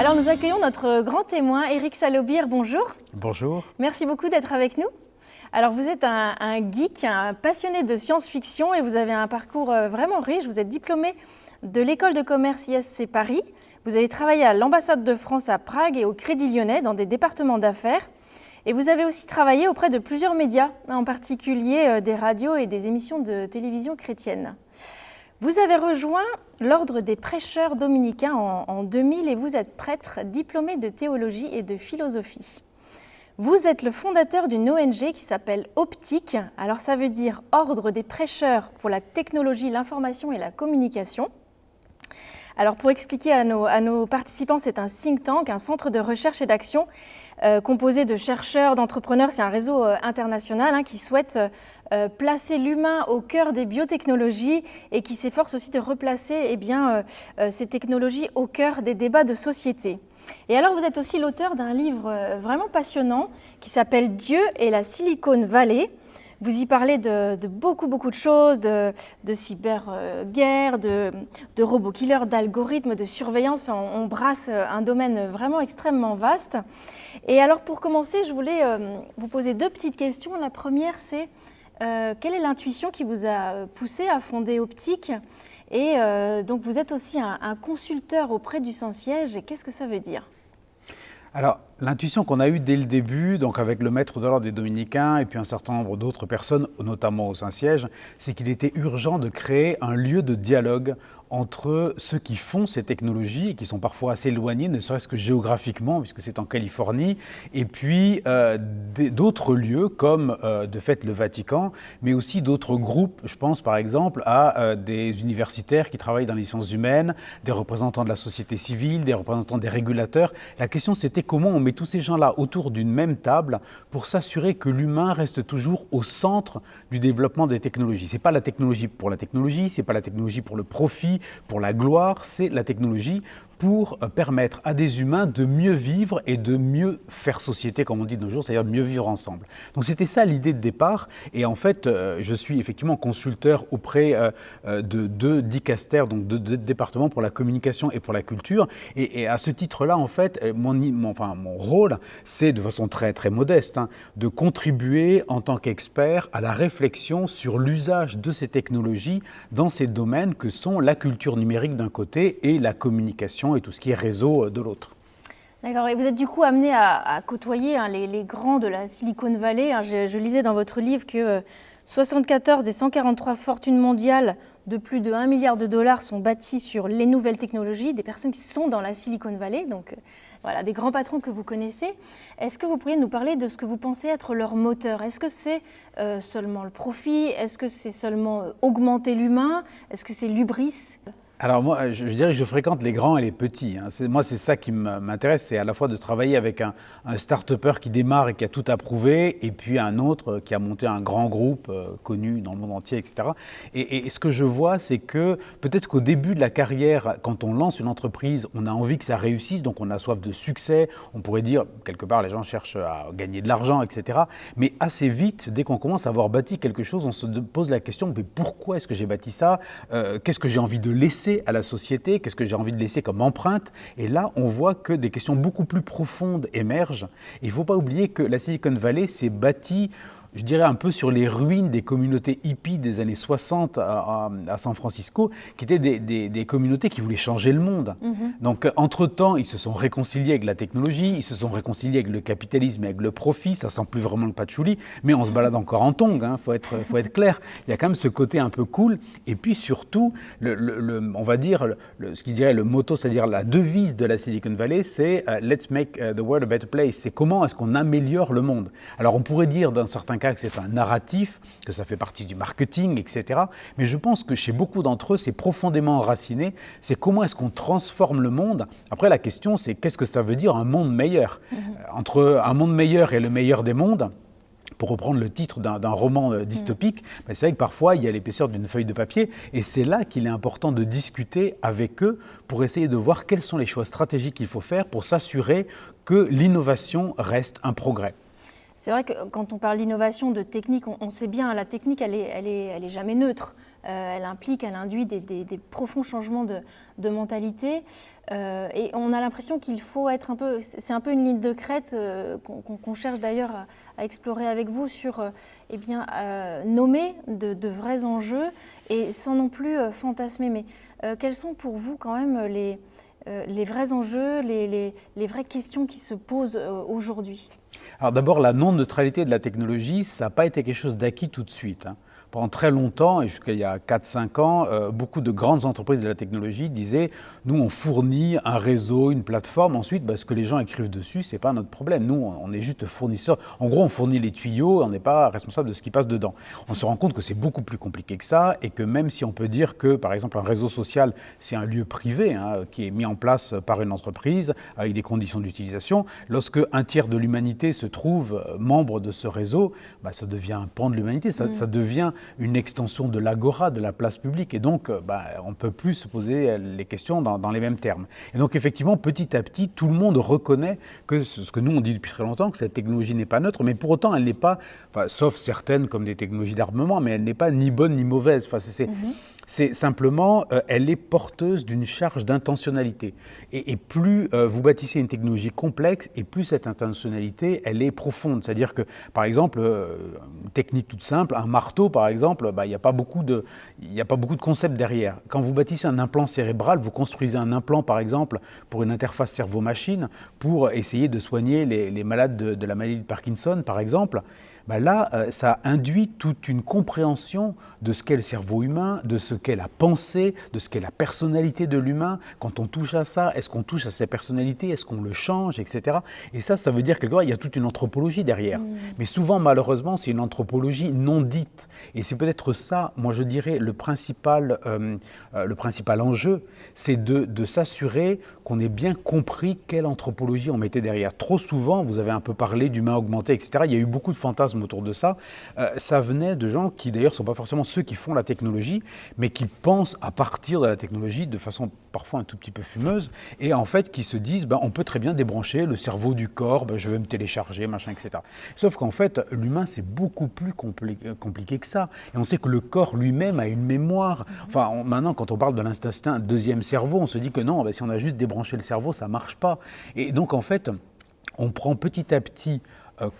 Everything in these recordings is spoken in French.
Alors nous accueillons notre grand témoin, Éric Salobir, bonjour. Bonjour. Merci beaucoup d'être avec nous. Alors vous êtes un geek, un passionné de science-fiction et vous avez un parcours vraiment riche. Vous êtes diplômé de l'école de commerce ISC Paris. Vous avez travaillé à l'ambassade de France à Prague et au Crédit Lyonnais dans des départements d'affaires. Et vous avez aussi travaillé auprès de plusieurs médias, en particulier des radios et des émissions de télévision chrétiennes. Vous avez rejoint l'ordre des prêcheurs dominicains en 2000 et vous êtes prêtre diplômé de théologie et de philosophie. Vous êtes le fondateur d'une ONG qui s'appelle Optique. Alors ça veut dire Ordre des prêcheurs pour la technologie, l'information et la communication. Alors pour expliquer à nos participants, c'est un think tank, un centre de recherche et d'action composé de chercheurs, d'entrepreneurs. C'est un réseau international qui souhaite placer l'humain au cœur des biotechnologies et qui s'efforce aussi de replacer ces technologies au cœur des débats de société. Et alors vous êtes aussi l'auteur d'un livre vraiment passionnant qui s'appelle Dieu et la Silicon Valley. Vous y parlez de beaucoup de choses, de cyberguerre, de robots killers, d'algorithmes, de surveillance. Enfin, on brasse un domaine vraiment extrêmement vaste. Et alors pour commencer, je voulais vous poser deux petites questions. La première, c'est quelle est l'intuition qui vous a poussé à fonder Optique ? Et donc vous êtes aussi un consulteur auprès du Saint-Siège. Et qu'est-ce que ça veut dire ? Alors, l'intuition qu'on a eue dès le début, donc avec le maître de l'ordre des Dominicains et puis un certain nombre d'autres personnes, notamment au Saint-Siège, c'est qu'il était urgent de créer un lieu de dialogue entre ceux qui font ces technologies et qui sont parfois assez éloignés, ne serait-ce que géographiquement, puisque c'est en Californie, et puis d'autres lieux comme de fait le Vatican, mais aussi d'autres groupes. Je pense par exemple à des universitaires qui travaillent dans les sciences humaines, des représentants de la société civile, des représentants des régulateurs. La question c'était comment on met tous ces gens-là autour d'une même table pour s'assurer que l'humain reste toujours au centre du développement des technologies. C'est pas la technologie pour la technologie, c'est pas la technologie pour le profit, pour la gloire, c'est la technologie pour permettre à des humains de mieux vivre et de mieux faire société, comme on dit de nos jours, c'est-à-dire de mieux vivre ensemble. Donc c'était ça l'idée de départ, et en fait, je suis effectivement consulteur auprès de deux dicastères, donc deux départements pour la communication et pour la culture, et à ce titre-là, en fait, mon rôle, c'est de façon très, très modeste, de contribuer en tant qu'expert à la réflexion sur l'usage de ces technologies dans ces domaines que sont la culture numérique d'un côté et la communication et tout ce qui est réseau de l'autre. D'accord, et vous êtes du coup amené à côtoyer les grands de la Silicon Valley. Je lisais dans votre livre que 74 des 143 fortunes mondiales de plus de 1 milliard de dollars sont bâties sur les nouvelles technologies, des personnes qui sont dans la Silicon Valley, donc voilà, des grands patrons que vous connaissez. Est-ce que vous pourriez nous parler de ce que vous pensez être leur moteur ? Est-ce que c'est seulement le profit ? Est-ce que c'est seulement augmenter l'humain ? Est-ce que c'est l'hubris ? Alors moi, je dirais que je fréquente les grands et les petits. Moi, c'est ça qui m'intéresse, c'est à la fois de travailler avec un start-upper qui démarre et qui a tout approuvé, et puis un autre qui a monté un grand groupe connu dans le monde entier, etc. Et ce que je vois, c'est que peut-être qu'au début de la carrière, quand on lance une entreprise, on a envie que ça réussisse, donc on a soif de succès. On pourrait dire, quelque part, les gens cherchent à gagner de l'argent, etc. Mais assez vite, dès qu'on commence à avoir bâti quelque chose, on se pose la question, mais pourquoi est-ce que j'ai bâti ça ? Qu'est-ce que j'ai envie de laisser à la société, qu'est-ce que j'ai envie de laisser comme empreinte. Et là, on voit que des questions beaucoup plus profondes émergent. Et il ne faut pas oublier que la Silicon Valley s'est bâtie, je dirais un peu sur les ruines des communautés hippies des années 60 à San Francisco, qui étaient des communautés qui voulaient changer le monde. Donc, entre-temps, ils se sont réconciliés avec la technologie, ils se sont réconciliés avec le capitalisme et avec le profit, ça sent plus vraiment le patchouli, mais on se balade encore en tongs, faut être clair. Il y a quand même ce côté un peu cool, et puis surtout, on va dire, ce qu'il dirait le motto, c'est-à-dire la devise de la Silicon Valley, c'est « Let's make the world a better place ». C'est comment est-ce qu'on améliore le monde. Alors, on pourrait dire dans certains cas que c'est un narratif, que ça fait partie du marketing, etc. Mais je pense que chez beaucoup d'entre eux, c'est profondément enraciné. C'est comment est-ce qu'on transforme le monde. Après, la question, c'est qu'est-ce que ça veut dire un monde meilleur ? Entre un monde meilleur et le meilleur des mondes, pour reprendre le titre d'un roman dystopique, c'est vrai que parfois, il y a l'épaisseur d'une feuille de papier. Et c'est là qu'il est important de discuter avec eux pour essayer de voir quels sont les choix stratégiques qu'il faut faire pour s'assurer que l'innovation reste un progrès. C'est vrai que quand on parle d'innovation, de technique, on sait bien, la technique, elle est jamais neutre. Elle implique, elle induit des profonds changements de mentalité. Et on a l'impression qu'il faut être un peu, c'est un peu une ligne de crête qu'on cherche d'ailleurs à explorer avec vous sur nommer de vrais enjeux et sans non plus fantasmer. Mais quels sont pour vous quand même les vrais enjeux, les vraies questions qui se posent aujourd'hui? Alors d'abord, la non-neutralité de la technologie, ça n'a pas été quelque chose d'acquis tout de suite, hein. Pendant très longtemps, et jusqu'à il y a 4-5 ans, beaucoup de grandes entreprises de la technologie disaient « nous, on fournit un réseau, une plateforme, ensuite, ce que les gens écrivent dessus, ce n'est pas notre problème. Nous, on est juste fournisseurs. En gros, on fournit les tuyaux, on n'est pas responsable de ce qui passe dedans. » On se rend compte que c'est beaucoup plus compliqué que ça, et que même si on peut dire que, par exemple, un réseau social, c'est un lieu privé qui est mis en place par une entreprise avec des conditions d'utilisation, lorsque un tiers de l'humanité se trouve membre de ce réseau, ça devient un pan de l'humanité, ça devient une extension de l'agora, de la place publique. Et donc, on ne peut plus se poser les questions dans les mêmes termes. Et donc, effectivement, petit à petit, tout le monde reconnaît que ce que nous, on dit depuis très longtemps, que cette technologie n'est pas neutre, mais pour autant, elle n'est pas, sauf certaines comme des technologies d'armement, mais elle n'est pas ni bonne ni mauvaise. C'est simplement, elle est porteuse d'une charge d'intentionnalité. Et plus vous bâtissez une technologie complexe, et plus cette intentionnalité, elle est profonde. C'est-à-dire que, par exemple, une technique toute simple, un marteau, par exemple, il n'y a pas beaucoup de concepts derrière. Quand vous bâtissez un implant cérébral, vous construisez un implant, par exemple, pour une interface cerveau-machine, pour essayer de soigner les malades de la maladie de Parkinson, par exemple. Là, ça induit toute une compréhension de ce qu'est le cerveau humain, de ce qu'est la pensée, de ce qu'est la personnalité de l'humain. Quand on touche à ça, est-ce qu'on touche à sa personnalité, est-ce qu'on le change, etc. Et ça veut dire qu'il y a toute une anthropologie derrière. Mais souvent, malheureusement, c'est une anthropologie non dite. Et c'est peut-être ça, moi je dirais, le principal enjeu, c'est de s'assurer qu'on ait bien compris quelle anthropologie on mettait derrière. Trop souvent, vous avez un peu parlé d'humain augmenté, etc. Il y a eu beaucoup de fantasmes autour de ça. Ça venait de gens qui, d'ailleurs, ne sont pas forcément ceux qui font la technologie, mais qui pensent à partir de la technologie de façon parfois un tout petit peu fumeuse, et en fait qui se disent on peut très bien débrancher le cerveau du corps, je vais me télécharger, machin, etc. Sauf qu'en fait, l'humain, c'est beaucoup plus compliqué que ça. Et on sait que le corps lui-même a une mémoire. Enfin, maintenant, quand on parle de l'instinct deuxième cerveau, on se dit que non, si on a juste débranché le cerveau, ça ne marche pas. Et donc, en fait, on prend petit à petit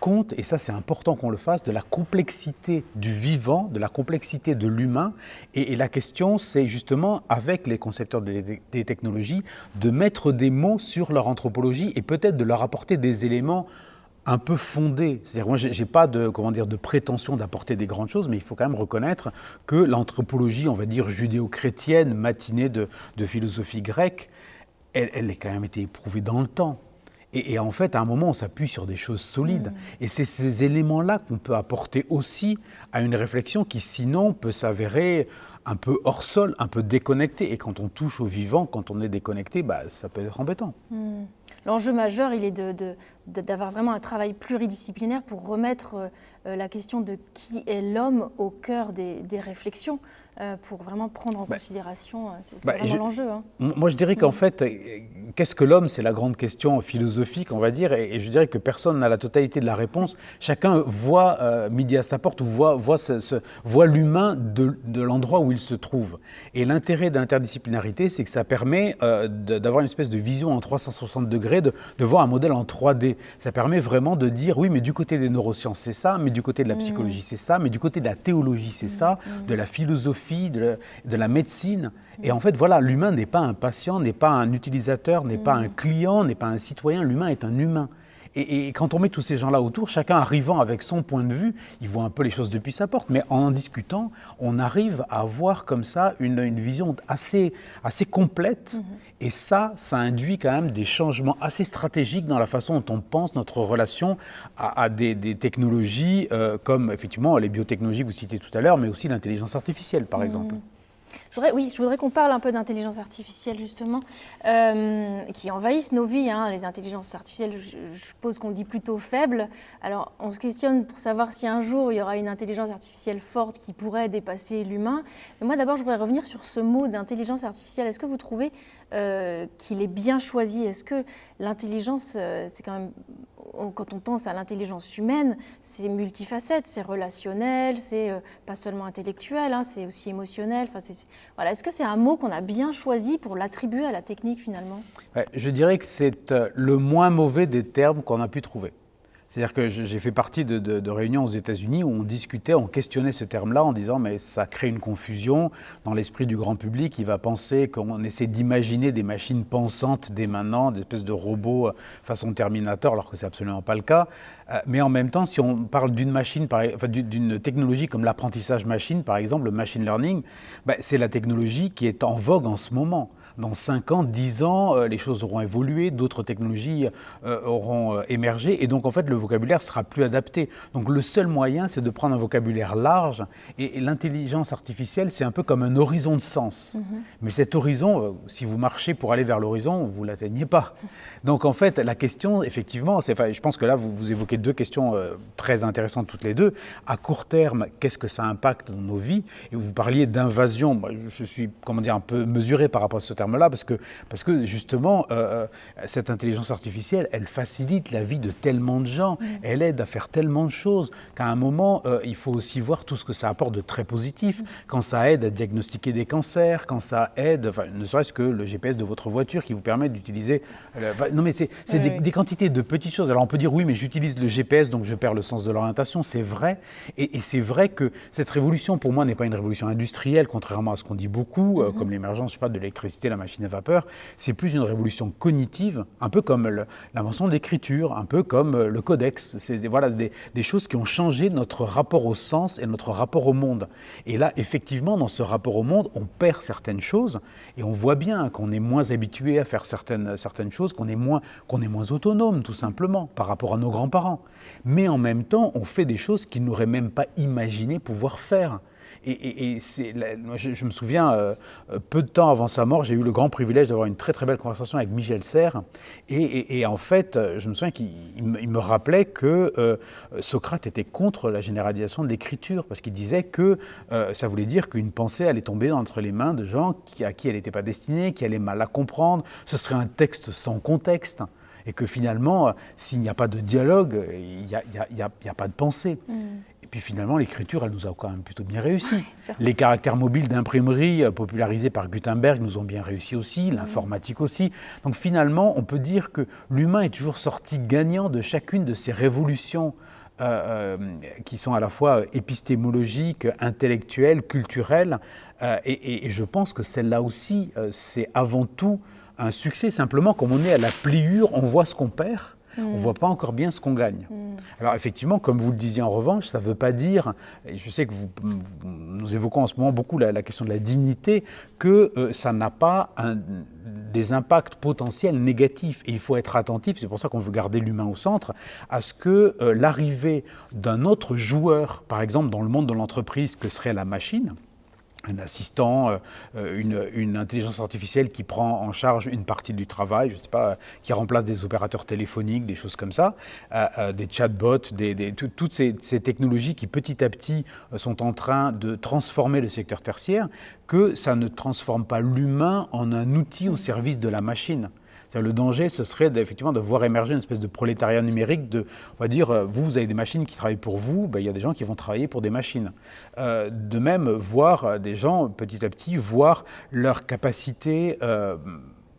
compte, et ça c'est important qu'on le fasse, de la complexité du vivant, de la complexité de l'humain. Et la question, c'est justement, avec les concepteurs des technologies, de mettre des mots sur leur anthropologie et peut-être de leur apporter des éléments un peu fondés. C'est-à-dire, moi, je n'ai pas de prétention d'apporter des grandes choses, mais il faut quand même reconnaître que l'anthropologie, on va dire judéo-chrétienne, matinée de philosophie grecque, elle a quand même été éprouvée dans le temps. Et en fait, à un moment, on s'appuie sur des choses solides. Et c'est ces éléments-là qu'on peut apporter aussi à une réflexion qui, sinon, peut s'avérer un peu hors sol, un peu déconnecté. Et quand on touche au vivant, quand on est déconnecté, ça peut être embêtant. L'enjeu majeur, il est d'avoir vraiment un travail pluridisciplinaire pour remettre la question de qui est l'homme au cœur des réflexions, pour vraiment prendre en considération, c'est vraiment l'enjeu. Moi, je dirais qu'en fait, qu'est-ce que l'homme? C'est la grande question philosophique, on va dire, et je dirais que personne n'a la totalité de la réponse. Chacun voit midi à sa porte, ou voit l'humain de l'endroit où il se trouve. Et l'intérêt de l'interdisciplinarité, c'est que ça permet d'avoir une espèce de vision en 360 degrés, de voir un modèle en 3D. Ça permet vraiment de dire, oui, mais du côté des neurosciences, c'est ça, mais du côté de la psychologie, c'est ça, mais du côté de la théologie, c'est ça, de la philosophie, de la médecine. Et en fait, voilà, l'humain n'est pas un patient, n'est pas un utilisateur, n'est pas un client, n'est pas un citoyen. L'humain est un humain. Et quand on met tous ces gens-là autour, chacun arrivant avec son point de vue, il voit un peu les choses depuis sa porte, mais en discutant, on arrive à avoir comme ça une vision assez complète. Et ça induit quand même des changements assez stratégiques dans la façon dont on pense notre relation à des technologies comme effectivement les biotechnologies que vous citez tout à l'heure, mais aussi l'intelligence artificielle, par exemple. Je voudrais qu'on parle un peu d'intelligence artificielle, justement, qui envahissent nos vies. Les intelligences artificielles, je suppose qu'on dit plutôt faibles. Alors, on se questionne pour savoir si un jour, il y aura une intelligence artificielle forte qui pourrait dépasser l'humain. Mais moi, d'abord, je voudrais revenir sur ce mot d'intelligence artificielle. Est-ce que vous trouvez qu'il est bien choisi? Est-ce que l'intelligence, c'est quand même quand on pense à l'intelligence humaine, c'est multifacette, c'est relationnel, c'est pas seulement intellectuel, hein, c'est aussi émotionnel. Enfin, voilà. Est-ce que c'est un mot qu'on a bien choisi pour l'attribuer à la technique finalement? Ouais, je dirais que c'est le moins mauvais des termes qu'on a pu trouver. C'est-à-dire que j'ai fait partie de réunions aux États-Unis où on discutait, on questionnait ce terme-là en disant mais ça crée une confusion dans l'esprit du grand public. Il va penser qu'on essaie d'imaginer des machines pensantes dès maintenant, des espèces de robots façon Terminator, alors que c'est absolument pas le cas. Mais en même temps, si on parle d'une machine, d'une technologie comme l'apprentissage machine, par exemple, le machine learning, c'est la technologie qui est en vogue en ce moment. Dans 5 ans, 10 ans, les choses auront évolué, d'autres technologies auront émergé, et donc en fait le vocabulaire sera plus adapté. Donc le seul moyen, c'est de prendre un vocabulaire large, et l'intelligence artificielle, c'est un peu comme un horizon de sens. Mais cet horizon, si vous marchez pour aller vers l'horizon, vous ne l'atteignez pas. Donc en fait, la question, effectivement, je pense que là, vous évoquez deux questions très intéressantes toutes les deux. À court terme, qu'est-ce que ça impacte dans nos vies? Et vous parliez d'invasion. Moi, je suis, un peu mesuré par rapport à ce terme-là, parce que justement, cette intelligence artificielle, elle facilite la vie de tellement de gens, elle aide à faire tellement de choses, qu'à un moment, il faut aussi voir tout ce que ça apporte de très positif, quand ça aide à diagnostiquer des cancers, quand ça aide, ne serait-ce que le GPS de votre voiture qui vous permet d'utiliser... non mais c'est des quantités de petites choses. Alors on peut dire oui, mais j'utilise le GPS, donc je perds le sens de l'orientation, c'est vrai, et c'est vrai que cette révolution, pour moi, n'est pas une révolution industrielle, contrairement à ce qu'on dit beaucoup, comme l'émergence, de l'électricité, la machine à vapeur, c'est plus une révolution cognitive, un peu comme l'invention de l'écriture, un peu comme le codex. C'est des choses qui ont changé notre rapport au sens et notre rapport au monde. Et là, effectivement, dans ce rapport au monde, on perd certaines choses, et on voit bien qu'on est moins habitué à faire certaines choses, qu'on est moins autonome, tout simplement, par rapport à nos grands-parents. Mais en même temps, on fait des choses qu'ils n'auraient même pas imaginé pouvoir faire. Moi, je me souviens, peu de temps avant sa mort, j'ai eu le grand privilège d'avoir une très très belle conversation avec Michel Serres. Et en fait, je me souviens qu'il me rappelait que Socrate était contre la généralisation de l'écriture, parce qu'il disait que ça voulait dire qu'une pensée allait tomber entre les mains de gens à qui elle n'était pas destinée, qui allaient mal la comprendre. Ce serait un texte sans contexte. Et que finalement, s'il n'y a pas de dialogue, il n'y a pas de pensée. Et puis finalement, l'écriture, elle nous a quand même plutôt bien réussi. Les caractères mobiles d'imprimerie popularisés par Gutenberg nous ont bien réussi aussi, l'informatique aussi. Donc finalement, on peut dire que l'humain est toujours sorti gagnant de chacune de ces révolutions qui sont à la fois épistémologiques, intellectuelles, culturelles. Et je pense que celle-là aussi, c'est avant tout un succès. Simplement, comme on est à la pliure, on voit ce qu'on perd, on ne voit pas encore bien ce qu'on gagne. Alors effectivement, comme vous le disiez en revanche, ça ne veut pas dire, et je sais que nous évoquons en ce moment beaucoup la question de la dignité, que ça n'a pas des impacts potentiels négatifs. Et il faut être attentif, c'est pour ça qu'on veut garder l'humain au centre, à ce que l'arrivée d'un autre joueur, par exemple dans le monde de l'entreprise, que serait la machine, un assistant, une intelligence artificielle qui prend en charge une partie du travail, je ne sais pas, qui remplace des opérateurs téléphoniques, des choses comme ça, des chatbots, toutes ces technologies qui petit à petit sont en train de transformer le secteur tertiaire, que ça ne transforme pas l'humain en un outil au service de la machine. Le danger, ce serait effectivement de voir émerger une espèce de prolétariat numérique, on va dire, vous avez des machines qui travaillent pour vous, il y a des gens qui vont travailler pour des machines. De même, voir des gens, petit à petit, voir leur capacité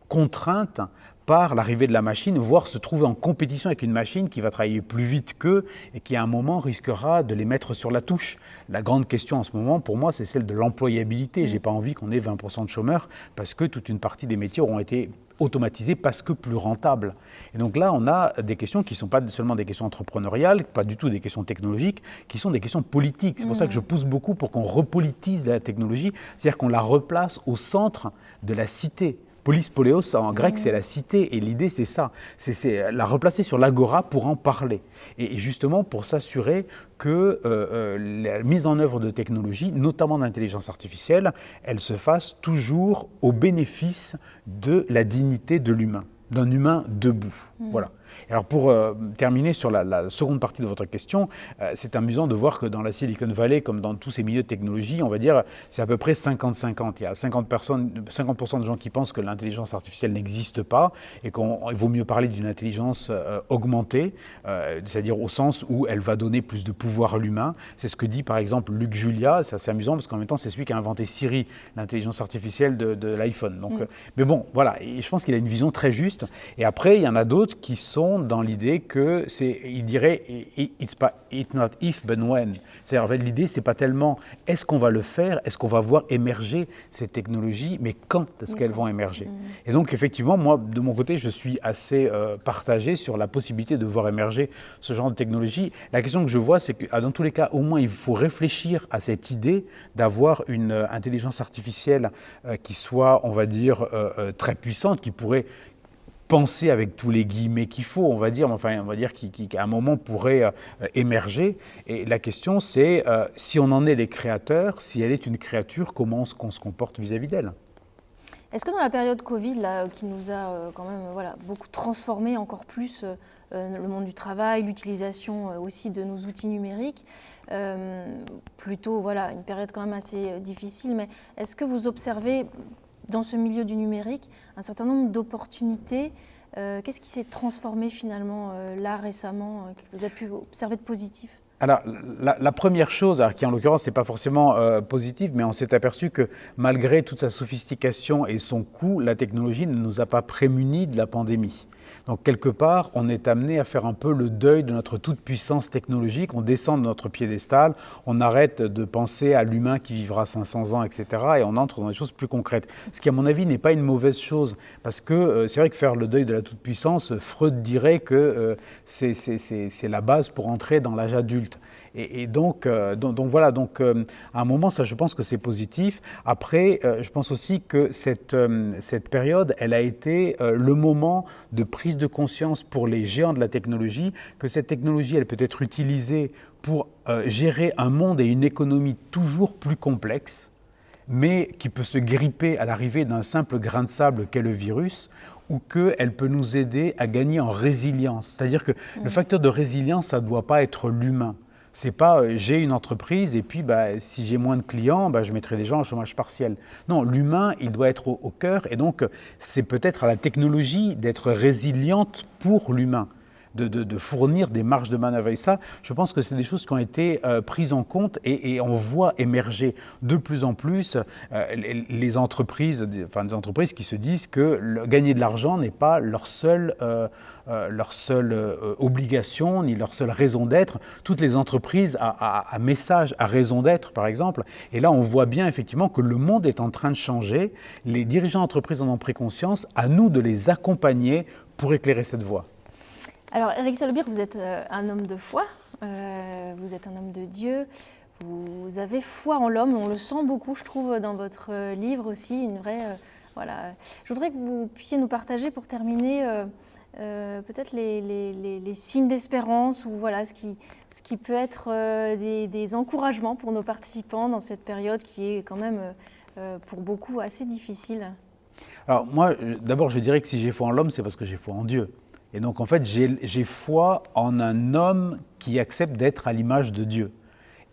contrainte par l'arrivée de la machine, voire se trouver en compétition avec une machine qui va travailler plus vite qu'eux et qui à un moment risquera de les mettre sur la touche. La grande question en ce moment, pour moi, c'est celle de l'employabilité. Je n'ai pas envie qu'on ait 20% de chômeurs parce que toute une partie des métiers auront été automatisés parce que plus rentables. Et donc là, on a des questions qui ne sont pas seulement des questions entrepreneuriales, pas du tout des questions technologiques, qui sont des questions politiques. C'est pour ça que je pousse beaucoup pour qu'on repolitise la technologie, c'est-à-dire qu'on la replace au centre de la cité. Polis poléos, en grec, c'est la cité. Et l'idée, c'est ça. C'est la replacer sur l'agora pour en parler. Et justement, pour s'assurer que la mise en œuvre de technologies, notamment d'intelligence artificielle, elle se fasse toujours au bénéfice de la dignité de l'humain, d'un humain debout. Voilà. Alors pour terminer sur la seconde partie de votre question, c'est amusant de voir que dans la Silicon Valley, comme dans tous ces milieux de technologie, on va dire c'est à peu près 50-50. Il y a 50% de gens qui pensent que l'intelligence artificielle n'existe pas et qu'il vaut mieux parler d'une intelligence augmentée, c'est-à-dire au sens où elle va donner plus de pouvoir à l'humain. C'est ce que dit par exemple Luc Julia, c'est assez amusant parce qu'en même temps c'est celui qui a inventé Siri, l'intelligence artificielle de l'iPhone. Donc, mais bon, voilà, et je pense qu'il a une vision très juste. Et après, il y en a d'autres qui sont dans l'idée que il dirait it's not if but when. C'est-à-dire en fait l'idée c'est pas tellement est-ce qu'on va le faire, est-ce qu'on va voir émerger ces technologies, mais quand est-ce qu'elles vont émerger. Et donc effectivement, moi de mon côté, je suis assez partagé sur la possibilité de voir émerger ce genre de technologie. La question que je vois, c'est que dans tous les cas, au moins il faut réfléchir à cette idée d'avoir une intelligence artificielle qui soit, on va dire, très puissante, qui pourrait penser avec tous les guillemets qu'il faut, on va dire, qui à un moment pourrait émerger. Et la question, c'est si on en est les créateurs, si elle est une créature, comment est-ce qu'on se comporte vis-à-vis d'elle ? Est-ce que dans la période Covid, là, qui nous a quand même beaucoup transformé encore plus le monde du travail, l'utilisation aussi de nos outils numériques, plutôt une période quand même assez difficile, mais est-ce que vous observez dans ce milieu du numérique un certain nombre d'opportunités? Qu'est-ce qui s'est transformé finalement là récemment, que vous avez pu observer de positif? Alors, la première chose, qui en l'occurrence n'est pas forcément positive, mais on s'est aperçu que malgré toute sa sophistication et son coût, la technologie ne nous a pas prémunis de la pandémie. Donc quelque part, on est amené à faire un peu le deuil de notre toute-puissance technologique, on descend de notre piédestal, on arrête de penser à l'humain qui vivra 500 ans, etc. et on entre dans des choses plus concrètes. Ce qui, à mon avis, n'est pas une mauvaise chose, parce que c'est vrai que faire le deuil de la toute-puissance, Freud dirait que c'est la base pour entrer dans l'âge adulte. Et donc voilà, à un moment, ça, je pense que c'est positif. Après, je pense aussi que cette période, elle a été le moment de prise de conscience pour les géants de la technologie, que cette technologie, elle peut être utilisée pour gérer un monde et une économie toujours plus complexes, mais qui peut se gripper à l'arrivée d'un simple grain de sable qu'est le virus, ou qu'elle peut nous aider à gagner en résilience. C'est-à-dire que le facteur de résilience, ça ne doit pas être l'humain. C'est pas j'ai une entreprise et puis si j'ai moins de clients, je mettrai des gens au chômage partiel. Non, l'humain, il doit être au cœur et donc c'est peut-être à la technologie d'être résiliente pour l'humain, de fournir des marges de manœuvre. Et ça, je pense que c'est des choses qui ont été prises en compte et on voit émerger de plus en plus les entreprises, des entreprises qui se disent que gagner de l'argent n'est pas leur seule obligation ni leur seule raison d'être. Toutes les entreprises à message, à raison d'être par exemple, et là on voit bien effectivement que le monde est en train de changer, les dirigeants d'entreprises en ont pris conscience, à nous de les accompagner pour éclairer cette voie. Alors Éric Salobir, vous êtes un homme de foi, vous êtes un homme de Dieu, vous avez foi en l'homme, on le sent beaucoup je trouve dans votre livre aussi, une vraie... Je voudrais que vous puissiez nous partager pour terminer peut-être les signes d'espérance ou ce qui peut être des encouragements pour nos participants dans cette période qui est quand même pour beaucoup assez difficile. Alors moi, d'abord je dirais que si j'ai foi en l'homme, c'est parce que j'ai foi en Dieu. Et donc en fait, j'ai foi en un homme qui accepte d'être à l'image de Dieu.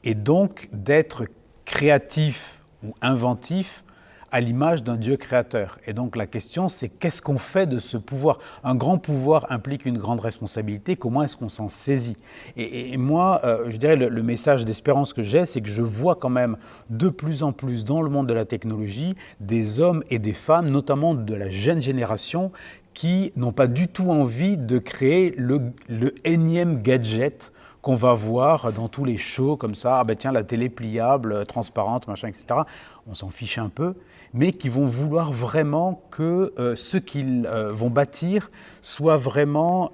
Et donc d'être créatif ou inventif à l'image d'un Dieu créateur. Et donc la question, c'est qu'est-ce qu'on fait de ce pouvoir ? Un grand pouvoir implique une grande responsabilité, comment est-ce qu'on s'en saisit ? Et moi, je dirais le message d'espérance que j'ai, c'est que je vois quand même de plus en plus dans le monde de la technologie des hommes et des femmes, notamment de la jeune génération, qui n'ont pas du tout envie de créer le énième gadget qu'on va voir dans tous les shows comme ça, tiens, la télé pliable, transparente, machin, etc. On s'en fiche un peu, mais qui vont vouloir vraiment que ce qu'ils vont bâtir soit vraiment,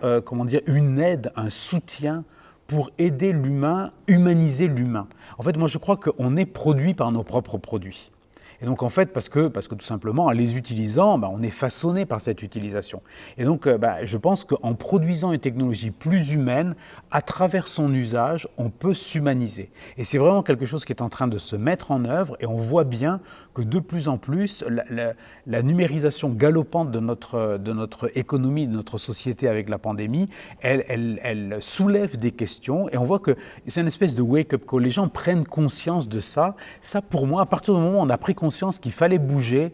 une aide, un soutien pour aider l'humain, humaniser l'humain. En fait, moi je crois qu'on est produit par nos propres produits. Et donc en fait, parce que tout simplement, en les utilisant, on est façonné par cette utilisation. Et donc je pense qu'en produisant une technologie plus humaine, à travers son usage, on peut s'humaniser. Et c'est vraiment quelque chose qui est en train de se mettre en œuvre, et on voit bien que de plus en plus, la numérisation galopante de notre économie, de notre société avec la pandémie, elle soulève des questions, et on voit que c'est une espèce de wake-up call. Les gens prennent conscience de ça. Ça, pour moi, à partir du moment où on a pris conscience qu'il fallait bouger,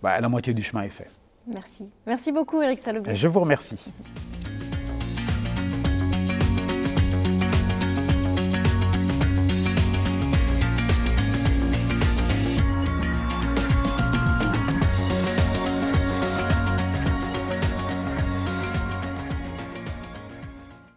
la moitié du chemin est fait. Merci. Merci beaucoup, Éric Salobin. Je vous remercie.